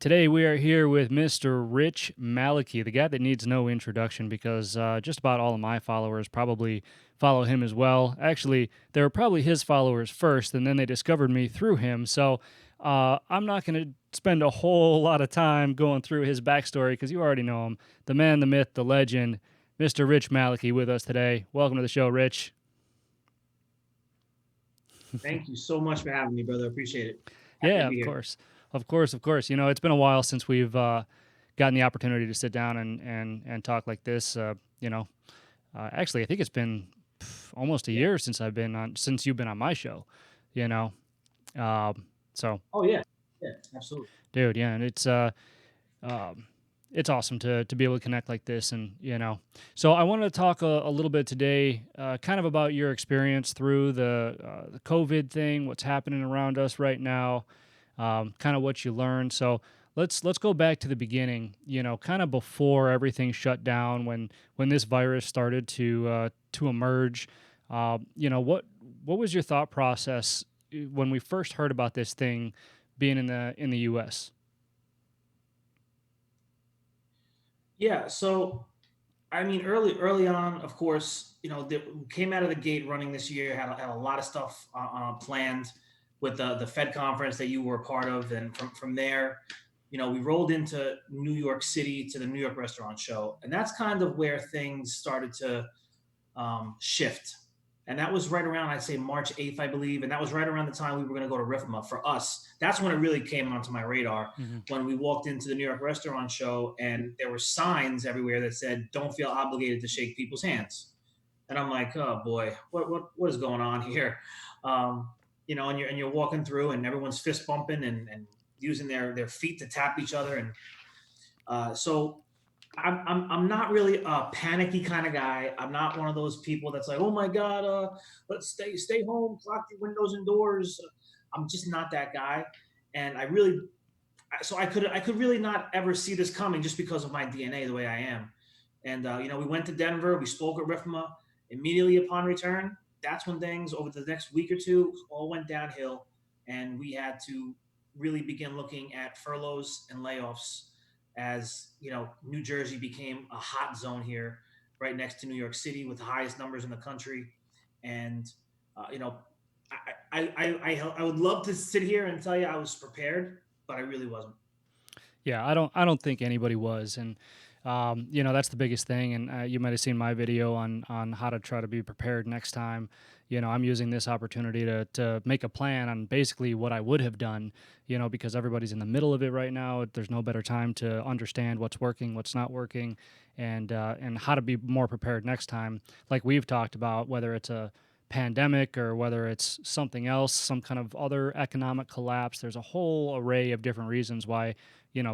Today we are here with Mr. Rich Malachy, the guy that needs no introduction because just about all of my followers probably follow him as well. Actually, they were probably his followers first, and then they discovered me through him. So I'm not going to spend a whole lot of time going through his backstory because you already know him. The man, the myth, the legend, Mr. Rich Malachy with us today. Welcome to the show, Rich. Thank you so much for having me, brother. Appreciate it. Happy to Yeah, be of here. course. Of course, of course. You know, it's been a while since we've gotten the opportunity to sit down and talk like this. Actually, I think it's been almost a Yeah. year since you've been on my show. You know, so Oh yeah. Yeah. Absolutely. dude, yeah, and um, it's awesome to be able to connect like this, and so I wanted to talk a little bit today, kind of about your experience through the COVID thing, what's happening around us right now, kind of what you learned. So let's go back to the beginning. You know, kind of before everything shut down, when this virus started to emerge. What was your thought process when we first heard about this thing being in the U.S.? Yeah. So I mean, early on, of course, came out of the gate running this year. Had a lot of stuff planned with the Fed conference that you were a part of, and from there, we rolled into New York City to the New York Restaurant Show, and that's kind of where things started to shift. And that was right around, I'd say, March 8th, I believe. And that was right around the time we were going to go to RIFMA for us. That's when it really came onto my radar, Hmm. when we walked into the New York Restaurant Show and there were signs everywhere that said, "Don't feel obligated to shake people's hands." And I'm like, oh boy, what is going on here? And you're walking through and everyone's fist bumping and using their feet to tap each other. And so I'm not really a panicky kind of guy. I'm not one of those people that's like, oh my god, let's stay home, lock your windows and doors. I'm just not that guy, and I could really not ever see this coming just because of my DNA the way I am. And we went to Denver, we spoke at RIFMA. Immediately upon return, that's when things over the next week or two all went downhill, and we had to really begin looking at furloughs and layoffs as New Jersey became a hot zone here, right next to New York City with the highest numbers in the country. And uh, you know, I would love to sit here and tell you I was prepared, but I really wasn't. Yeah, I don't think anybody was, and that's the biggest thing. And you might have seen my video on how to try to be prepared next time. You know, I'm using this opportunity to make a plan on basically what I would have done. You know, because everybody's in the middle of it right now. There's no better time to understand what's working, what's not working, and how to be more prepared next time. Like we've talked about, whether it's a pandemic or whether it's something else, some kind of other economic collapse. There's a whole array of different reasons why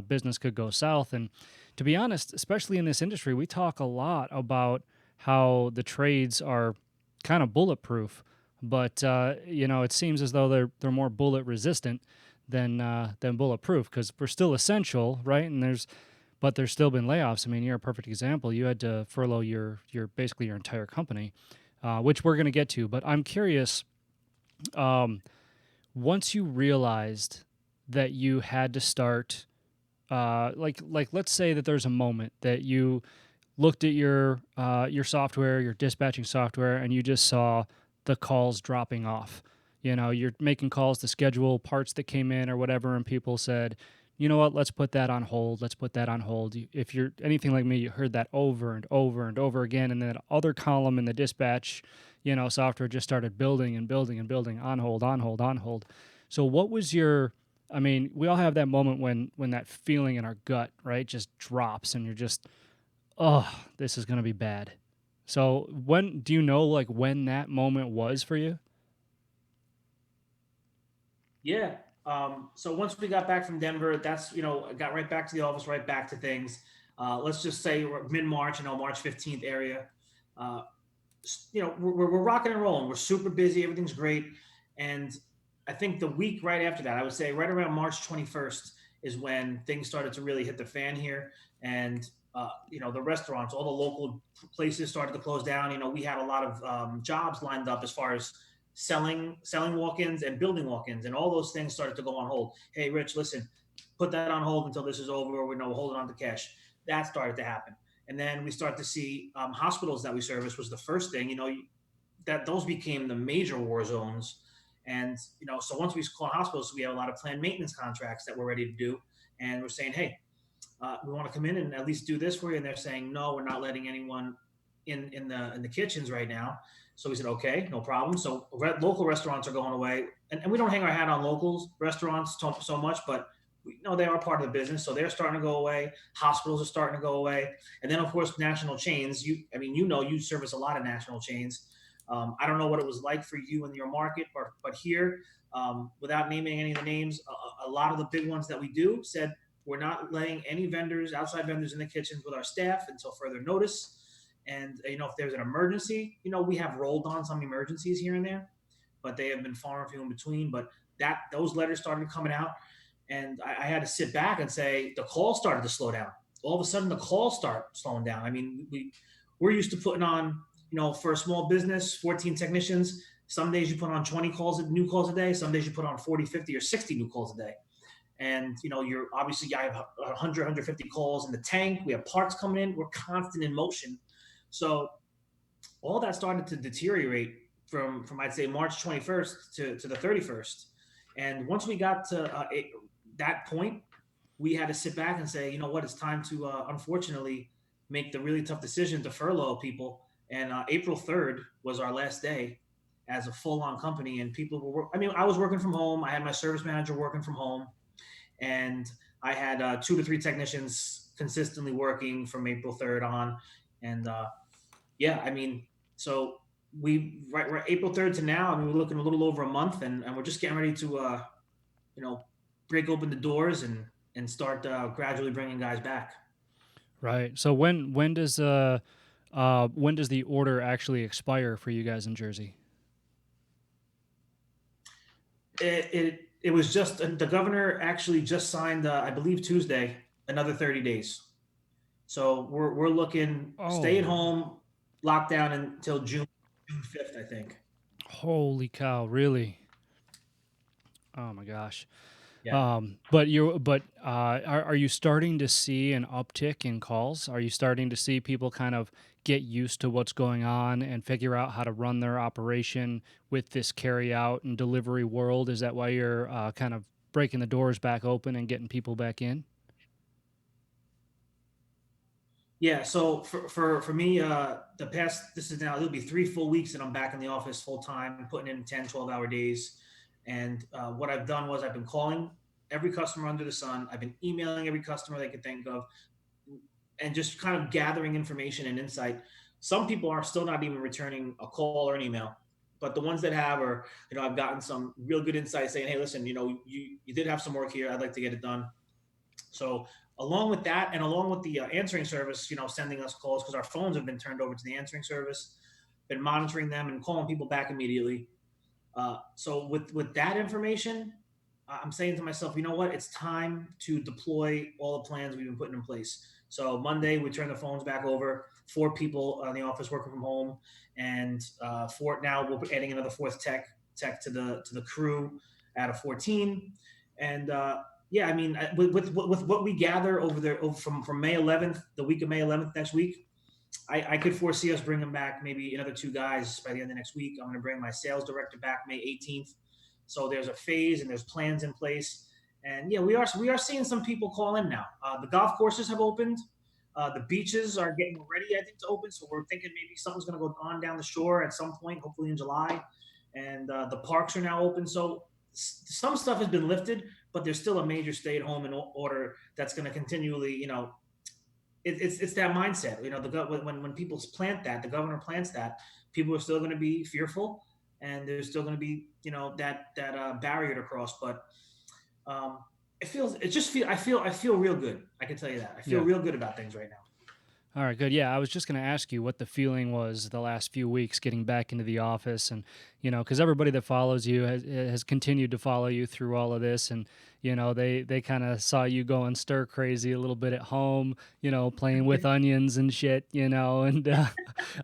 business could go south. And to be honest, especially in this industry, we talk a lot about how the trades are kind of bulletproof, but it seems as though they're more bullet resistant than bulletproof because we're still essential, right? And there's still been layoffs. I mean, you're a perfect example. You had to furlough your basically your entire company, which we're going to get to. But I'm curious, um, once you realized that you had to start, like let's say that there's a moment that you looked at your software, your dispatching software, and you just saw the calls dropping off. You know, you're making calls to schedule parts that came in or whatever, and people said, you know what, let's put that on hold. Let's put that on hold. If you're anything like me, you heard that over and over and over again, and that other column in the dispatch, software just started building and building and building on hold, on hold, on hold. So, what was your I mean, we all have that moment when that feeling in our gut, right, just drops and you're just, oh, this is gonna be bad. So when do you know like when that moment was for you? Yeah. So once we got back from Denver, that's I got right back to the office, right back to things. Let's just say we're mid March, March 15th area. Uh, we're rocking and rolling. We're super busy. Everything's great. And I think the week right after that, I would say right around March 21st is when things started to really hit the fan here. And the restaurants, all the local places started to close down. We had a lot of jobs lined up as far as selling walk-ins and building walk-ins, and all those things started to go on hold. Hey, Rich, listen, put that on hold until this is over. We're holding on to cash. That started to happen. And then we start to see hospitals that we service was the first thing, that those became the major war zones. And, so once we call hospitals, we have a lot of planned maintenance contracts that we're ready to do. And we're saying, hey, we want to come in and at least do this for you. And they're saying, no, we're not letting anyone in the kitchens right now. So we said, okay, no problem. So local restaurants are going away, and we don't hang our hat on locals restaurants so much, but we know they are part of the business. So they're starting to go away. Hospitals are starting to go away, and then of course national chains. You service a lot of national chains. I don't know what it was like for you in your market, but here, without naming any of the names, a lot of the big ones that we do said we're not letting any outside vendors in the kitchens with our staff until further notice. And if there's an emergency, we have rolled on some emergencies here and there, but they have been far and few in between. But that those letters started coming out, and I had to sit back and say the call started to slow down. All of a sudden, the calls start slowing down. I mean, we're used to putting on, for a small business, 14 technicians. Some days you put on 20 new calls a day. Some days you put on 40, 50, or 60 new calls a day. And you're obviously, I have 100, 150 calls in the tank. We have parts coming in. We're constant in motion. So all that started to deteriorate from I'd say March 21st to the 31st. And once we got to that point, we had to sit back and say, you know what, it's time to unfortunately make the really tough decision to furlough people. And April 3rd was our last day as a full-on company, and people were. I mean, I was working from home. I had my service manager working from home, and I had 2 to 3 technicians consistently working from April 3rd on. And yeah, I mean, so we're April 3rd to now. I mean, we're looking a little over a month, and we're just getting ready to you know break open the doors and start gradually bringing guys back. Right. So when does the order actually expire for you guys in Jersey? It was just the governor actually just signed, I believe Tuesday, another 30 days. So we're looking stay at Oh, home lockdown until June 5th, I think. holy cow! Really? Oh my gosh. Yeah. Are you starting to see an uptick in calls? Are you starting to see people kind of get used to what's going on and figure out how to run their operation with this carry out and delivery world? Is that why you're kind of breaking the doors back open and getting people back in? Yeah, so for me, the past this is now it'll be 3 full weeks that I'm back in the office full time, putting in 10, 12 hour days. And what I've done was I've been calling every customer under the sun. I've been emailing every customer they could think of, and just kind of gathering information and insight. Some people are still not even returning a call or an email, but the ones that have are, I've gotten some real good insight saying, hey, listen, you did have some work here. I'd like to get it done. So along with that, and along with the answering service, sending us calls because our phones have been turned over to the answering service, been monitoring them and calling people back immediately. So with that information, I'm saying to myself, you know what? It's time to deploy all the plans we've been putting in place. So Monday, we turn the phones back over. 4 people in the office working from home, and four now we're adding another fourth tech to the crew out of 14. And yeah, I mean, with what we gather over there from May 11th, the week of May 11th next week, I could foresee us bringing back maybe another 2 guys by the end of next week. I'm going to bring my sales director back May 18th. So there's a phase and there's plans in place. And yeah, we are seeing some people call in now. The golf courses have opened. The beaches are getting ready, I think, to open. So we're thinking maybe something's going to go on down the shore at some point, hopefully in July. And the parks are now open. So some stuff has been lifted, but there's still a major stay-at-home in order that's going to continually, it's that mindset. When people plant that, the governor plants that, people are still going to be fearful, and there's still going to be that barrier to cross. But I feel real good. I can tell you that I feel Yeah. real good about things right now. All right, good. Yeah, I was just going to ask you what the feeling was the last few weeks getting back into the office, and because everybody that follows you has continued to follow you through all of this, and they kind of saw you going stir crazy a little bit at home, playing with onions and shit, and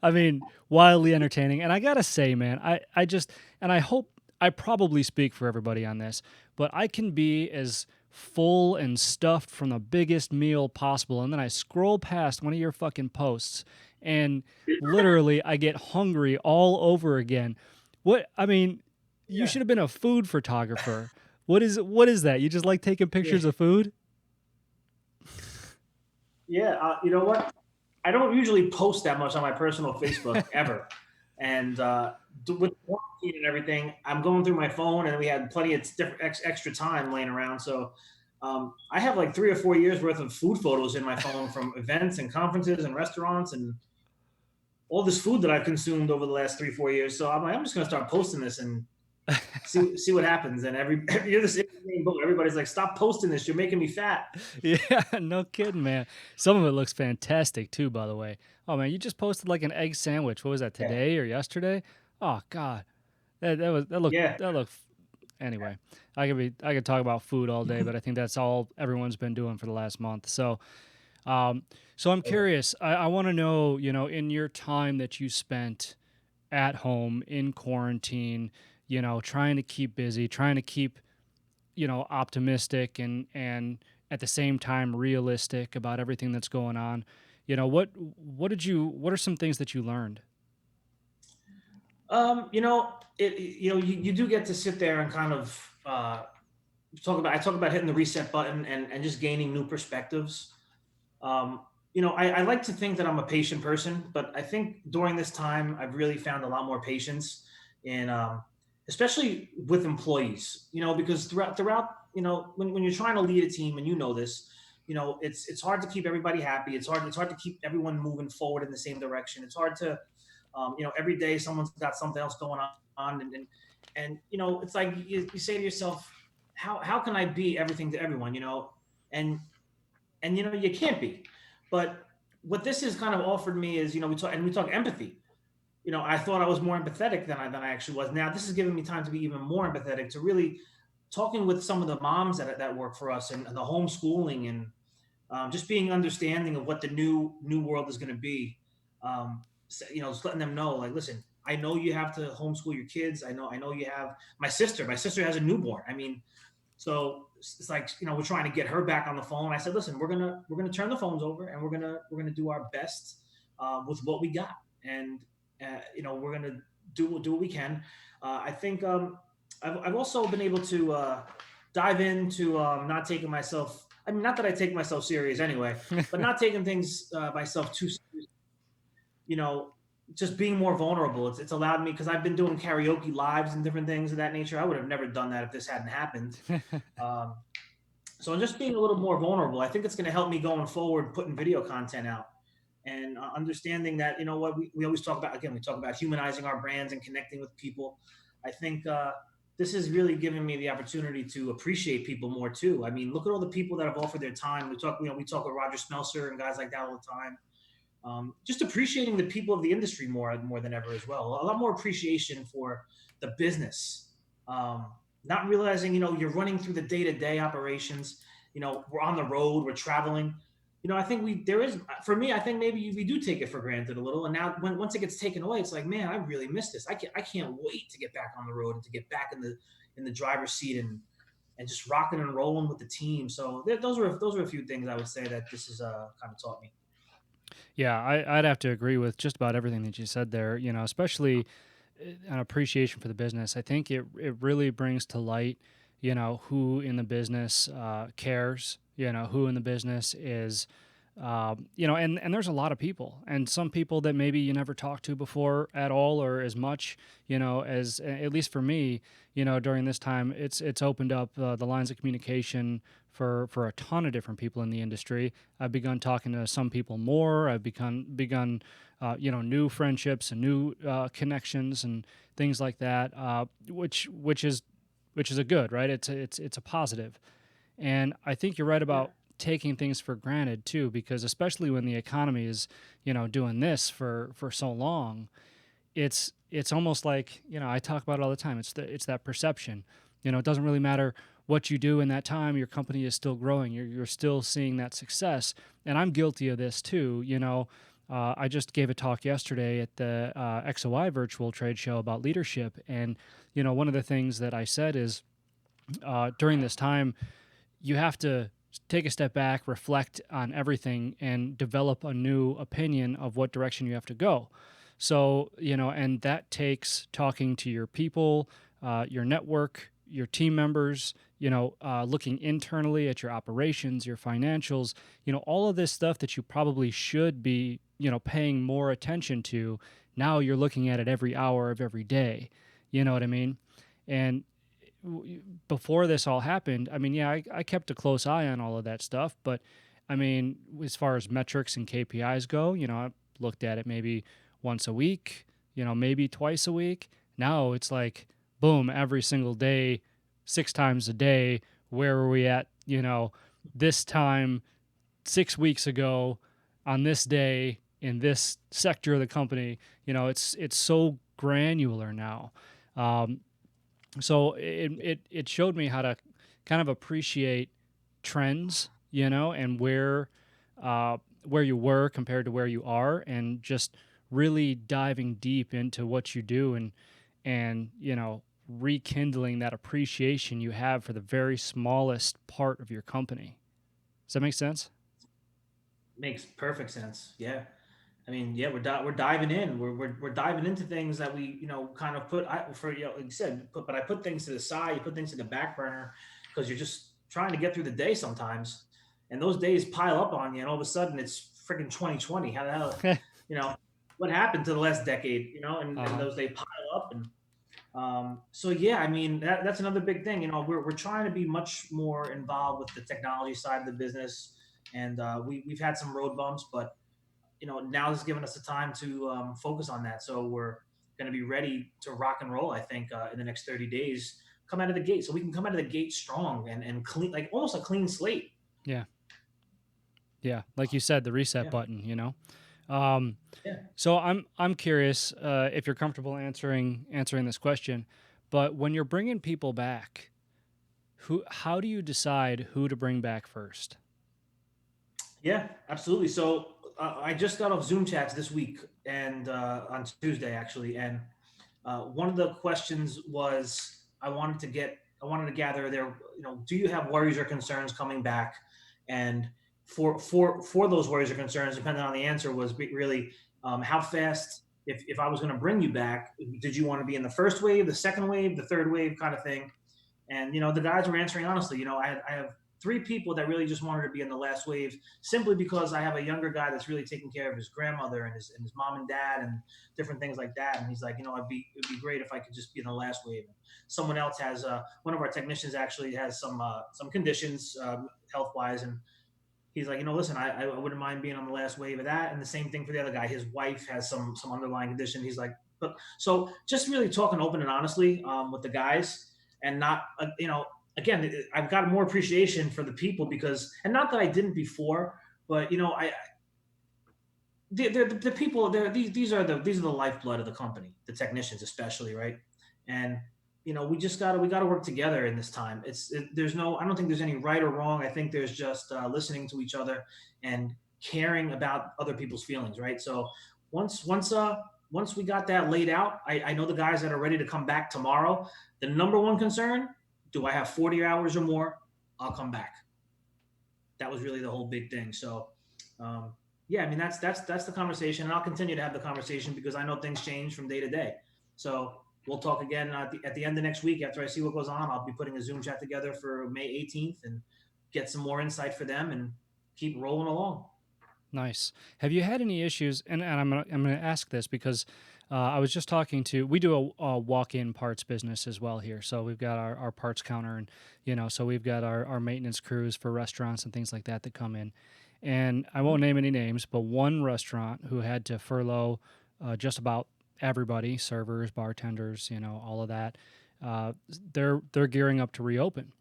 I mean, wildly entertaining. And I gotta say, man, I just and I hope I probably speak for everybody on this, but I can be as full and stuffed from the biggest meal possible, and then I scroll past one of your fucking posts, and literally I get hungry all over again. What I mean, you Yeah, should have been a food photographer. What is that? You just like taking yeah, pictures of food? yeah. You know what? I don't usually post that much on my personal Facebook ever, and with quarantine and everything, I'm going through my phone, and we had plenty of different extra time laying around. So I have like 3 or 4 years worth of food photos in my phone from events and conferences and restaurants and all this food that I've consumed over the last 3 or 4 years. So I'm like, I'm just gonna start posting this and see what happens. And you're the same boat. Everybody's like, stop posting this. You're making me fat. Yeah, no kidding, man. Some of it looks fantastic too, by the way. Oh man, you just posted like an egg sandwich. What was that, Yeah, today or yesterday? Oh God, yeah, that looked. Anyway, I could talk about food all day, but I think that's all everyone's been doing for the last month. Um, so I'm curious. I want to know, in your time that you spent at home in quarantine, trying to keep busy, trying to keep optimistic and at the same time realistic about everything that's going on. What are some things that you learned? you do get to sit there and kind of I talk about hitting the reset button and just gaining new perspectives. I like to think that I'm a patient person, but I think during this time, I've really found a lot more patience in, especially with employees. Because throughout, when you're trying to lead a team, and this, it's hard to keep everybody happy. It's hard to keep everyone moving forward in the same direction. It's hard to, every day someone's got something else going on, and it's like you say to yourself, how can I be everything to everyone? And you can't be. But what this has kind of offered me is, we talk empathy. I thought I was more empathetic than I actually was. Now this has given me time to be even more empathetic, to really talking with some of the moms that work for us, and the homeschooling, and just being understanding of what the new world is going to be. Just letting them know, like, listen, I know you have to homeschool your kids. I know you have my sister has a newborn. I mean, so it's like, we're trying to get her back on the phone. I said, listen, we're gonna turn the phones over, and we're gonna do our best with what we got, and we're gonna do what we can. I think I've also been able to dive into not taking myself. I mean, not that I take myself serious anyway, but not taking things myself too serious. You know, just being more vulnerable. It's allowed me, because I've been doing karaoke lives and different things of that nature. I would have never done that if this hadn't happened. Um, so just being a little more vulnerable, I think it's going to help me going forward, putting video content out, and understanding that, what we always talk about. Again, we talk about humanizing our brands and connecting with people. I think this has really given me the opportunity to appreciate people more too. I mean, look at all the people that have offered their time. We talk with Roger Smelser and guys like that all the time. Just appreciating the people of the industry more than ever as well. A lot more appreciation for the business. Not realizing, you're running through the day to day operations. We're on the road, we're traveling. I think there is, for me, I think maybe we do take it for granted a little. And now, once it gets taken away, it's like, man, I really miss this. I can't wait to get back on the road and to get back in the driver's seat, and just rocking and rolling with the team. So those are a few things I would say that this has kind of taught me. Yeah, I'd have to agree with just about everything that you said there. Especially an appreciation for the business. I think it really brings to light, who in the business cares. Who in the business is. And there's a lot of people, and some people that maybe you never talked to before at all or as much, as at least for me, during this time, it's opened up the lines of communication for a ton of different people in the industry. I've begun talking to some people more. I've begun new friendships and new connections and things like that, which is a good, right? It's a positive. And I think you're right Yeah. about taking things for granted too, because especially when the economy is, doing this for so long, it's almost like, I talk about it all the time. It's that perception. It doesn't really matter what you do in that time. Your company is still growing. You're still seeing that success. And I'm guilty of this too. I just gave a talk yesterday at the XOI virtual trade show about leadership, and one of the things that I said is during this time, you have to take a step back, reflect on everything, and develop a new opinion of what direction you have to go. So, and that takes talking to your people, your network, your team members, looking internally at your operations, your financials, all of this stuff that you probably should be, paying more attention to. Now you're looking at it every hour of every day. You know what I mean? And before this all happened, I mean, yeah, I kept a close eye on all of that stuff, but I mean, as far as metrics and KPIs go, I looked at it maybe once a week, maybe twice a week. Now it's like, boom, every single day, 6 times a day. Where were we at, this time 6 weeks ago on this day in this sector of the company? It's so granular now. Um, so it showed me how to kind of appreciate trends, and where you were compared to where you are, and just really diving deep into what you do, and rekindling that appreciation you have for the very smallest part of your company. Does that make sense? Makes perfect sense. Yeah. I mean, yeah, we're diving in. We're diving into things that we, kind of put for, like you said, but I put things to the side, you put things to the back burner because you're just trying to get through the day sometimes. And those days pile up on you, and all of a sudden it's freaking 2020. How the hell, you know, what happened to the last decade, and Uh-huh. those they pile up. And so yeah, I mean that's another big thing. We're trying to be much more involved with the technology side of the business, and we've had some road bumps, but now this is giving us the time to focus on that. So we're going to be ready to rock and roll. I think in the next 30 days, come out of the gate, so we can come out of the gate strong and clean, like almost a clean slate. Yeah. Yeah, like you said, the reset Yeah, button. um, yeah, So I'm curious, if you're comfortable answering this question, but when you're bringing people back, how do you decide who to bring back first? yeah, absolutely. So I just got off Zoom chats this week and on Tuesday actually, and one of the questions was I wanted to gather their, do you have worries or concerns coming back? And for those worries or concerns, depending on the answer, was really how fast. If I was going to bring you back, did you want to be in the first wave, the second wave, the third wave, kind of thing? And the guys were answering honestly. I have three people that really just wanted to be in the last wave, simply because I have a younger guy that's really taking care of his grandmother and his mom and dad and different things like that. And he's like, it'd be great if I could just be in the last wave. Someone else has one of our technicians actually has some conditions, health wise, and he's like, listen, I wouldn't mind being on the last wave of that. And the same thing for the other guy. His wife has some underlying condition. He's like, but so just really talking open and honestly with the guys, and not, again, I've got more appreciation for the people because, and not that I didn't before, but the people, these are the lifeblood of the company, the technicians especially, right? And we gotta work together in this time. There's no, I don't think there's any right or wrong. I think there's just listening to each other and caring about other people's feelings, right? So once once uh once we got that laid out, I know the guys that are ready to come back tomorrow. The number one concern: do I have 40 hours or more? I'll come back. That was really the whole big thing. So, yeah, I mean that's the conversation, and I'll continue to have the conversation because I know things change from day to day. So we'll talk again at the end of next week after I see what goes on. I'll be putting a Zoom chat together for May 18th and get some more insight for them and keep rolling along. Nice. Have you had any issues? And I'm gonna ask this because I was just talking to. We do a walk-in parts business as well here. So we've got our parts counter, and so we've got our maintenance crews for restaurants and things like that come in. And I Mhm. won't name any names, but one restaurant who had to furlough just about everybody, servers, bartenders, all of that. They're gearing up to reopen,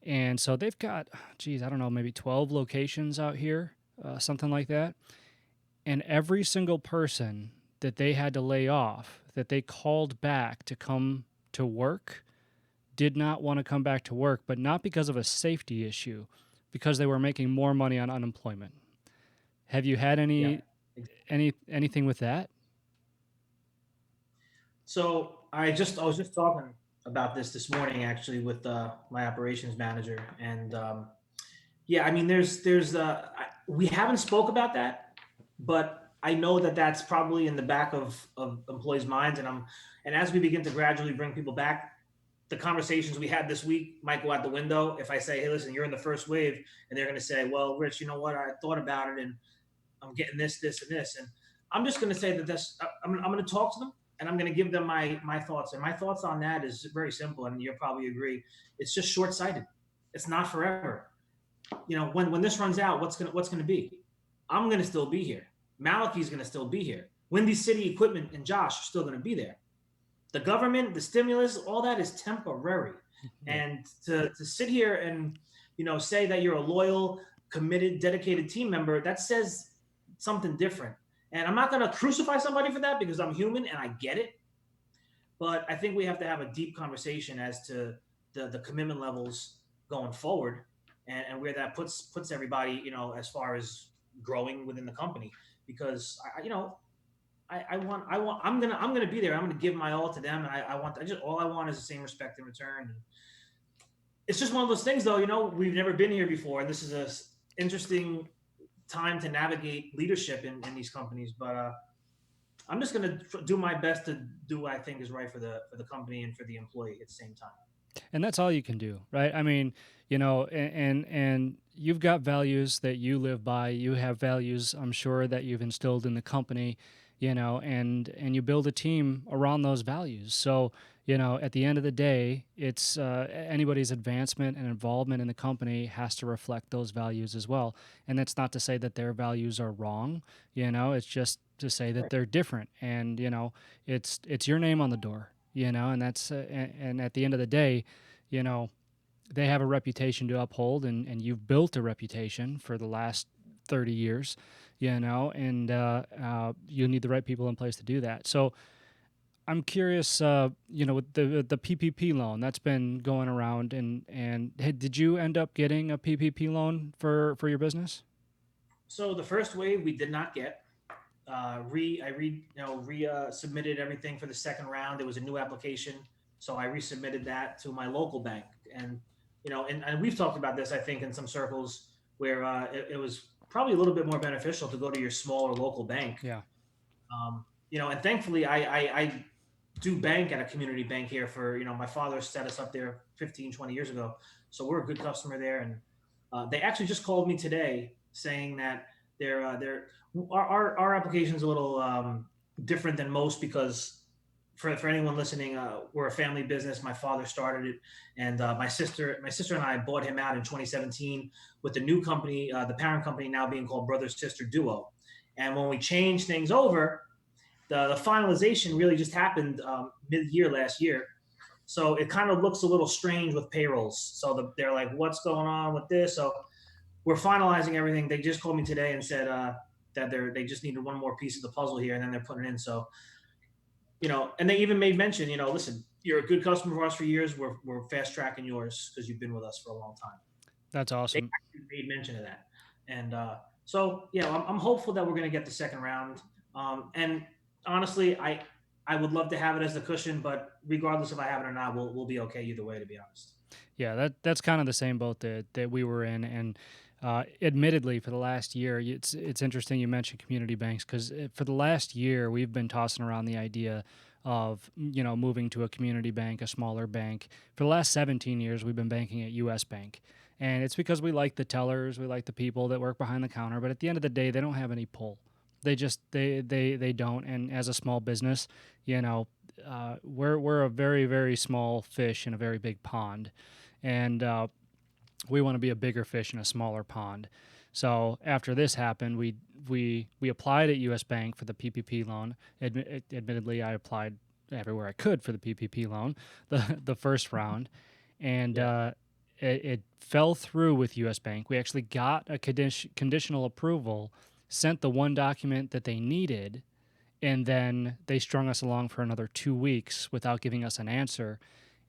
and so they've got, geez, I don't know, maybe 12 locations out here, something like that. And every single person that they had to lay off, that they called back to come to work, did not want to come back to work, but not because of a safety issue, because they were making more money on unemployment. Have you had Yeah. anything with that? So I was just talking about this morning actually with my operations manager, and yeah, I mean, we haven't spoke about that, but I know that that's probably in the back of employees' minds, and as we begin to gradually bring people back, the conversations we had this week might go out the window if I say, hey, listen, you're in the first wave, and they're going to say, well, Rich, you know what? I thought about it, and I'm getting this, and this, and I'm just going to say that I'm going to talk to them, and I'm going to give them my thoughts, and my thoughts on that is very simple, and you'll probably agree. It's just short sighted. It's not forever. When this runs out, what's gonna be? I'm gonna still be here. Malachy's gonna still be here. Windy City Equipment and Josh are still gonna be there. The government, the stimulus, all that is temporary. Yeah. And to sit here and say that you're a loyal, committed, dedicated team member, that says something different. And I'm not gonna crucify somebody for that because I'm human and I get it. But I think we have to have a deep conversation as to the commitment levels going forward, and where that puts everybody, as far as growing within the company. Because I'm gonna be there. I'm gonna give my all to them, and I just all I want is the same respect in return. And it's just one of those things, though. We've never been here before, and this is a interesting time to navigate leadership in these companies. But I'm just going to do my best to do what I think is right for the company and for the employee at the same time. And that's all you can do, right? I mean, and you've got values that you live by. You have values, I'm sure, that you've instilled in the company, and you build a team around those values. So, at the end of the day, it's anybody's advancement and involvement in the company has to reflect those values as well. And that's not to say that their values are wrong. It's just to say that Right. they're different. And it's your name on the door. And that's and at the end of the day, you know, they have a reputation to uphold, and you've built a reputation for the last 30 years, and you need the right people in place to do that. So I'm curious, with the PPP loan that's been going around, and hey, did you end up getting a PPP loan for your business? So the first wave we did not get. Submitted everything for the second round. It was a new application, so I resubmitted that to my local bank. And and we've talked about this, I think, in some circles where it was probably a little bit more beneficial to go to your smaller local bank. Yeah. And thankfully, I do bank at a community bank here for my father set us up there 15, 20 years ago, so we're a good customer there. And they actually just called me today saying that they're our application is a little different than most because for anyone listening, we're a family business. My father started it, and my sister and I bought him out in 2017 with the new company, the parent company now being called Brother Sister Duo. And when we changed things over, the finalization really just happened mid-year last year. So it kind of looks a little strange with payrolls. So they're like, "What's going on with this?" So we're finalizing everything. They just called me today and said that they just needed one more piece of the puzzle here, and then they're putting it in. So and they even made mention, listen, you're a good customer for us for years. We're fast tracking yours because you've been with us for a long time. That's They awesome. actually made mention of that. And so, yeah, I'm hopeful that we're going to get the second round. And honestly, I would love to have it as the cushion, but regardless if I have it or not, we'll be okay either way, to be honest. Yeah, that's kind of the same boat that we were in, and admittedly, for the last year, it's interesting you mentioned community banks because for the last year we've been tossing around the idea of moving to a community bank, a smaller bank. For the last 17 years, we've been banking at U.S. Bank, and it's because we like the tellers, we like the people that work behind the counter, but at the end of the day, they don't have any pull. They don't, and as a small business, we're a very very small fish in a very big pond, and we want to be a bigger fish in a smaller pond. So after this happened, we applied at U.S. Bank for the PPP loan. Admittedly, I applied everywhere I could for the PPP loan, the first round, and Yeah. it fell through with U.S. Bank. We actually got a conditional approval, sent the one document that they needed, and then they strung us along for another 2 weeks without giving us an answer.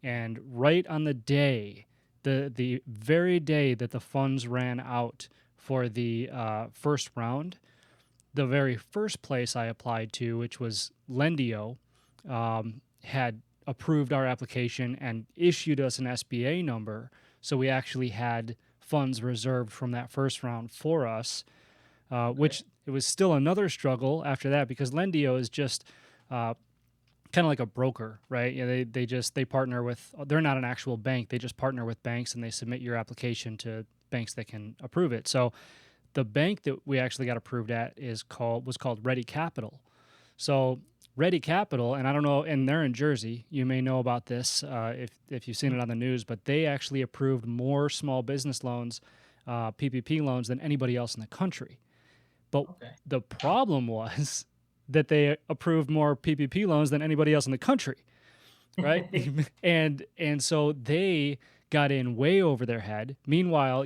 And right on the day, the very day that the funds ran out for the first round, the very first place I applied to, which was Lendio, had approved our application and issued us an SBA number. So we actually had funds reserved from that first round for us, Okay. which it was still another struggle after that because Lendio is just uh, kind of like a broker, right? Yeah, they partner with. They're not an actual bank. They just partner with banks and they submit your application to banks that can approve it. So the bank that we actually got approved at was called Ready Capital. So Ready Capital, and I don't know, and they're in Jersey. You may know about this if you've seen it Hmm. on the news, but they actually approved more small business loans, PPP loans, than anybody else in the country. But Okay. the problem was that they approved more PPP loans than anybody else in the country, right? And so they got in way over their head. Meanwhile,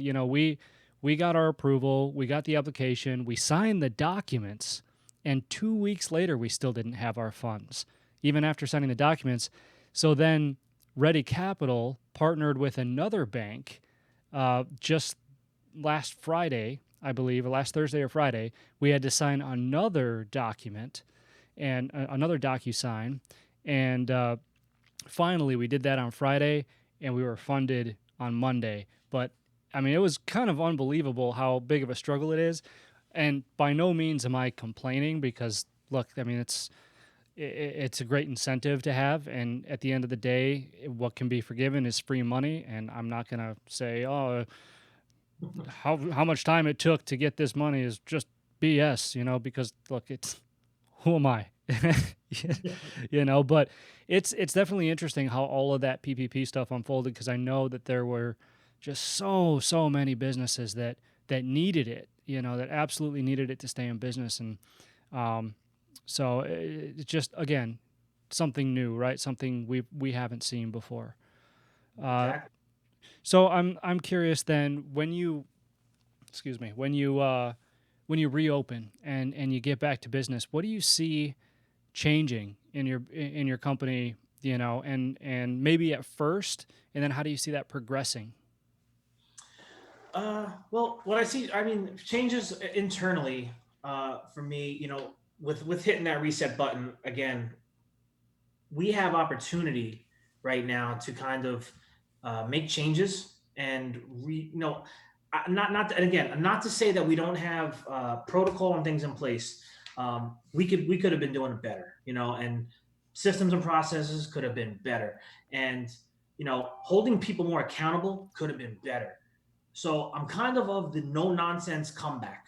we got our approval, we got the application, we signed the documents, and 2 weeks later we still didn't have our funds, even after signing the documents. So then Ready Capital partnered with another bank just last Friday, I believe, or last Thursday or Friday. We had to sign another document and another DocuSign, and finally we did that on Friday, and we were funded on Monday. But I mean, it was kind of unbelievable how big of a struggle it is, and by no means am I complaining because look, I mean it's a great incentive to have, and at the end of the day, what can be forgiven is free money, and I'm not gonna say, oh, how much time it took to get this money is just BS, because look, it's who am I? But it's definitely interesting how all of that PPP stuff unfolded because I know that there were just so many businesses that needed it, that absolutely needed it to stay in business, and um, so it's just again something new, right? Something we haven't seen before. Uh, Exactly. so I'm curious then when you excuse me when you reopen and you get back to business, what do you see changing in your company, and maybe at first, and then how do you see that progressing? Well, what I see, I mean, changes internally for me, with hitting that reset button again, we have opportunity right now to kind of make changes and not and again, not to say that we don't have protocol and things in place. We could have been doing it better, and systems and processes could have been better, and holding people more accountable could have been better. So I'm kind of the no nonsense comeback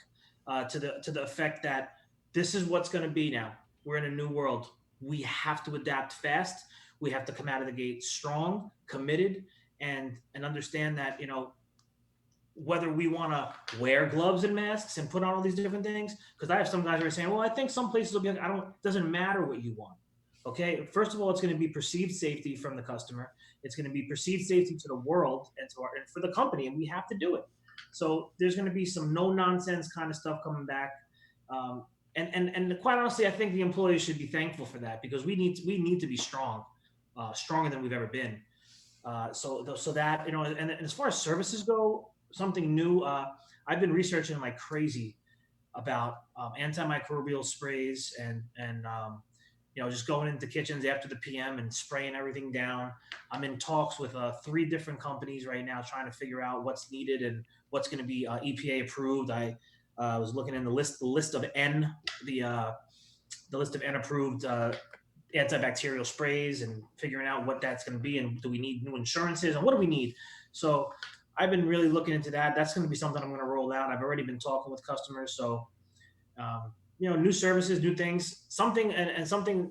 to the effect that this is what's going to be now. We're in a new world. We have to adapt fast. We have to come out of the gate strong, committed, and understand that whether we want to wear gloves and masks and put on all these different things. Because I have some guys who are saying, "Well, I think some places will be." I don't. It doesn't matter what you want. Okay. First of all, it's going to be perceived safety from the customer. It's going to be perceived safety to the world and for the company, and we have to do it. So there's going to be some no nonsense kind of stuff coming back. And quite honestly, I think the employees should be thankful for that because we need to be strong, stronger than we've ever been. So that and as far as services go, something new. I've been researching like crazy about antimicrobial sprays and just going into kitchens after the PM and spraying everything down. I'm in talks with three different companies right now trying to figure out what's needed and what's going to be EPA approved. I was looking in the list of N approved antibacterial sprays and figuring out what that's going to be and do we need new insurances and what do we need. So I've been really looking into that. That's going to be something I'm going to roll out. I've already been talking with customers. So new services, new things, something and something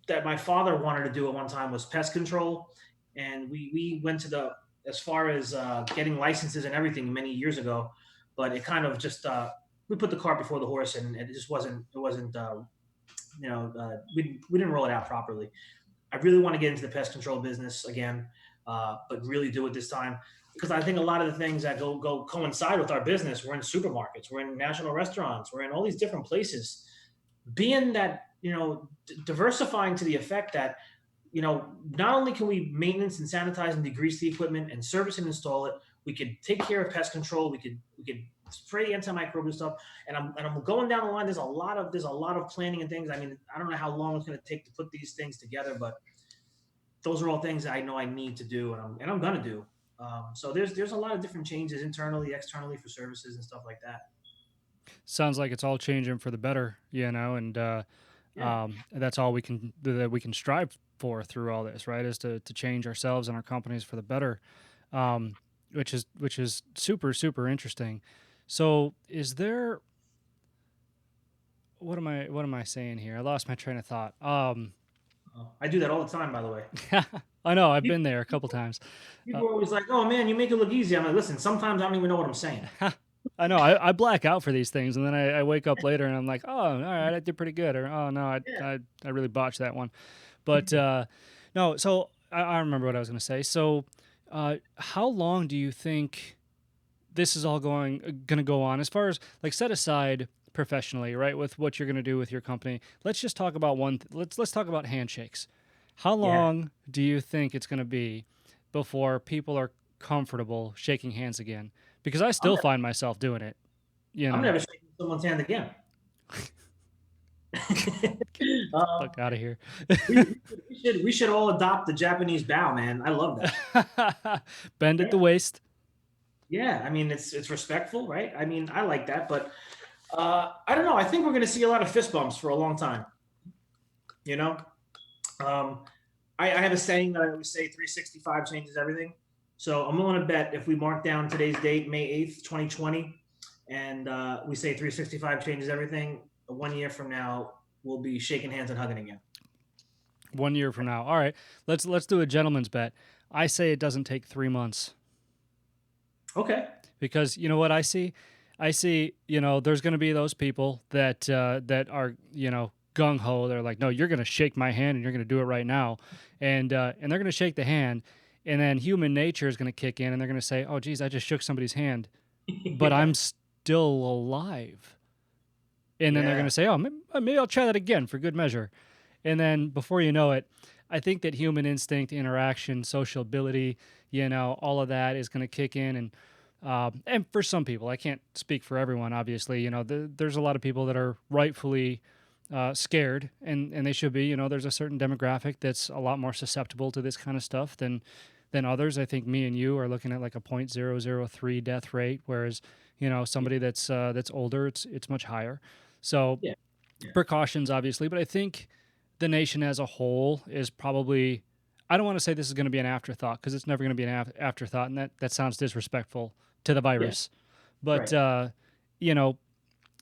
that my father wanted to do at one time was pest control, and we went to the as far as getting licenses and everything many years ago, but it kind of just we put the cart before the horse, and it just wasn't we didn't roll it out properly. I really want to get into the pest control business again, but really do it this time because I think a lot of the things that go coincide with our business. We're in supermarkets, we're in national restaurants, we're in all these different places. Being that diversifying to the effect that not only can we maintenance and sanitize and degrease the equipment and service and install it, we could take care of pest control. We could spray antimicrobial stuff, and I'm going down the line. There's a lot of planning and things. I mean, I don't know how long it's going to take to put these things together, but those are all things that I know I need to do, and I'm gonna do. So there's a lot of different changes internally, externally for services and stuff like that. Sounds like it's all changing for the better, and Yeah. that's all we can strive for through all this, right? Is to change ourselves and our companies for the better, um, which is super super interesting. So, is there what am I saying here? I lost my train of thought. I do that all the time, by the way. I know I've been People, there a couple times. Uh, people are always like, "Oh man, you make it look easy." I'm like, "Listen, sometimes I don't even know what I'm saying." I know I black out for these things, and then I wake up later and I'm like, oh, all right, I did pretty good, or oh no, Yeah. I really botched that one. But no, so I remember what I was going to say. So, how long do you think this is all going to go on? As far as like set aside professionally, right, with what you're going to do with your company. Let's just talk about let's talk about handshakes. How Yeah. long do you think it's going to be before people are comfortable shaking hands again? Because I I'm still never, find myself doing it. You I'm know, never shaking someone's hand again. get the um, fuck out of here. we should all adopt the Japanese bow, man. I love that. Bend at Yeah. the waist. Yeah, I mean it's respectful, right? I mean I like that, but I don't know. I think we're going to see a lot of fist bumps for a long time. You know, um, I have a saying that I always say: 365 changes everything. So I'm willing to bet if we mark down today's date, May 8th, 2020, and we say 365 changes everything, 1 year from now we'll be shaking hands and hugging again. 1 year from now. All right, let's do a gentleman's bet. I say it doesn't take 3 months Okay. because you know what I see. I see there's going to be those people that are gung ho. They're like, no, you're going to shake my hand and you're going to do it right now, and they're going to shake the hand, and then human nature is going to kick in and they're going to say, oh geez, I just shook somebody's hand, but Yeah. I'm still alive. And then they're going Yeah. to say, oh, maybe I'll try that again for good measure. And then before you know it, I think that human instinct, interaction, sociability, all of that is going to kick in. And for some people, I can't speak for everyone, obviously, there's a lot of people that are rightfully scared, and they should be. There's a certain demographic that's a lot more susceptible to this kind of stuff than others. I think me and you are looking at like a 0.003 death rate, whereas somebody that's older, it's much higher. So Yeah. Yeah. precautions, obviously, but I think the nation as a whole is probably. I don't want to say this is going to be an afterthought because it's never going to be an afterthought, and that sounds disrespectful to the Yeah. virus. But Right. you know,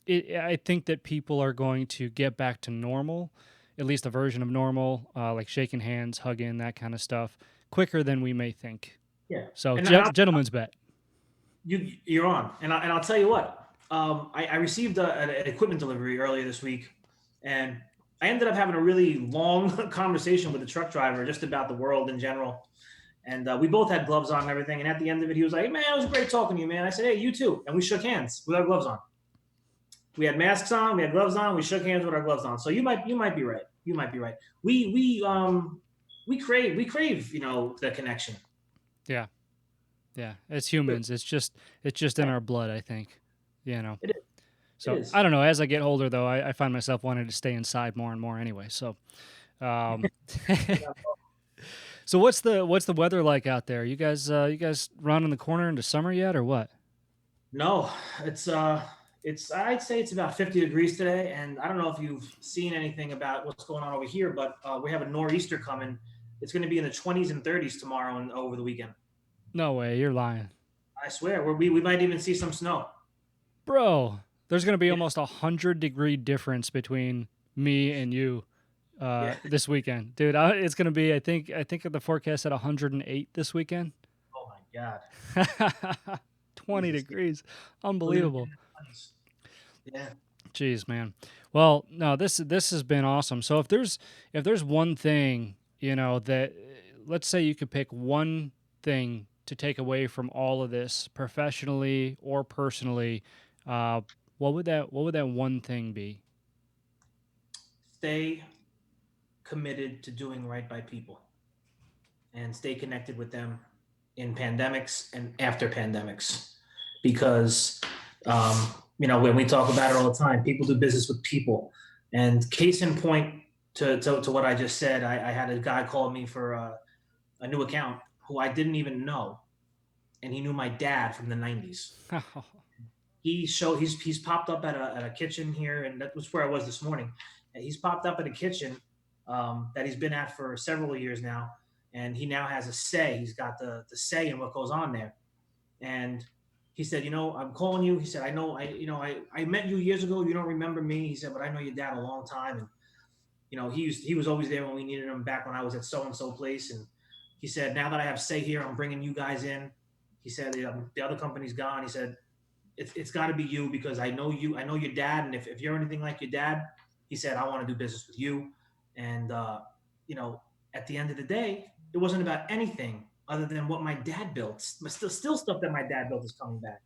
I think that people are going to get back to normal, at least a version of normal, like shaking hands, hugging, that kind of stuff, quicker than we may think. Yeah. So, And I'll, gentleman's bet. you're on, and I'll tell you what. I received an equipment delivery earlier this week, and I ended up having a really long conversation with the truck driver just about the world in general. And we both had gloves on and everything. And at the end of it, he was like, "Hey, man, it was great talking to you, man." I said, "Hey, you too." And we shook hands with our gloves on. We had masks on, we had gloves on, we shook hands with our gloves on. So you might be right. You might be right. We crave the connection. Yeah, yeah. As humans, it's just in Yeah, our blood, I think. You know. it is. It So is. I don't know. As I get older, though, I find myself wanting to stay inside more and more anyway. So, um, so what's the weather like out there? You guys rounding the corner into summer yet, or what? No, it's I'd say it's about 50 degrees today, and I don't know if you've seen anything about what's going on over here, but we have a nor'easter coming. It's going to be in the 20s and 30s tomorrow and over the weekend. No way, you're lying, I swear, we might even see some snow. bro. There's gonna be Yeah, almost 100-degree difference between me and you yeah. this weekend, dude. It's gonna be. I think the forecast at 108 this weekend. Oh my God, 20 Jesus, degrees, we're gonna be unbelievable. in the 20s. Yeah, Jeez, man. Well, no, this has been awesome. So if there's one thing, that let's say you could pick one thing to take away from all of this, professionally or personally, uh, what would that one thing be? stay committed to doing right by people and stay connected with them in pandemics and after pandemics, because when we talk about it all the time, people do business with people. And case in point to what I just said, I had a guy call me for a new account who I didn't even know, and he knew my dad from the '90s. He's popped up at a kitchen here, and that was where I was this morning. And he's popped up at a kitchen that he's been at for several years now, and he now has a say. He's got the say in what goes on there. And he said, I'm calling you. He said, I know, I met you years ago. You don't remember me. He said, but I know your dad a long time, and he was always there when we needed him back when I was at so and so place. And he said, now that I have say here, I'm bringing you guys in. He said, the other company's gone. He said, it's got to be you because I know you. I know your dad, and if you're anything like your dad, he said, I want to do business with you. And you know, at the end of the day, it wasn't about anything other than what my dad built. But still stuff that my dad built is coming back.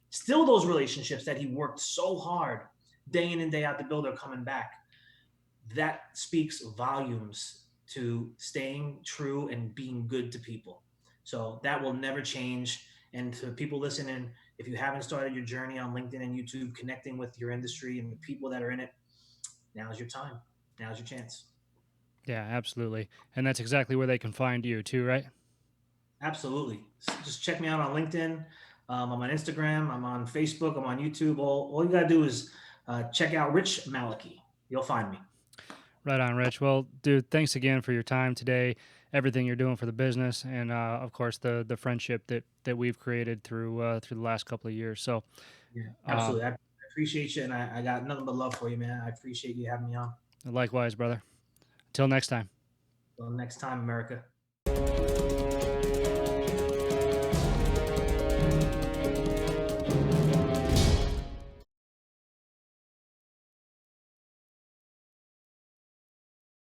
Still, those relationships that he worked so hard day in and day out to build are coming back. That speaks volumes to staying true and being good to people. So that will never change. And to people listening, if you haven't started your journey on LinkedIn and YouTube, connecting with your industry and the people that are in it, now's your time. Now's your chance. Yeah, absolutely. And that's exactly where they can find you too, right? Absolutely. Just check me out on LinkedIn. I'm on Instagram. I'm on Facebook. I'm on YouTube. All you got to do is check out Rich Malachy. You'll find me. Right on, Rich. Well, dude, thanks again for your time today, everything you're doing for the business, and of course the friendship that we've created through the last couple of years. So, Yeah, um, absolutely. I appreciate you, and I got nothing but love for you, man. I appreciate you having me on. likewise, brother. Until next time. Until next time, America.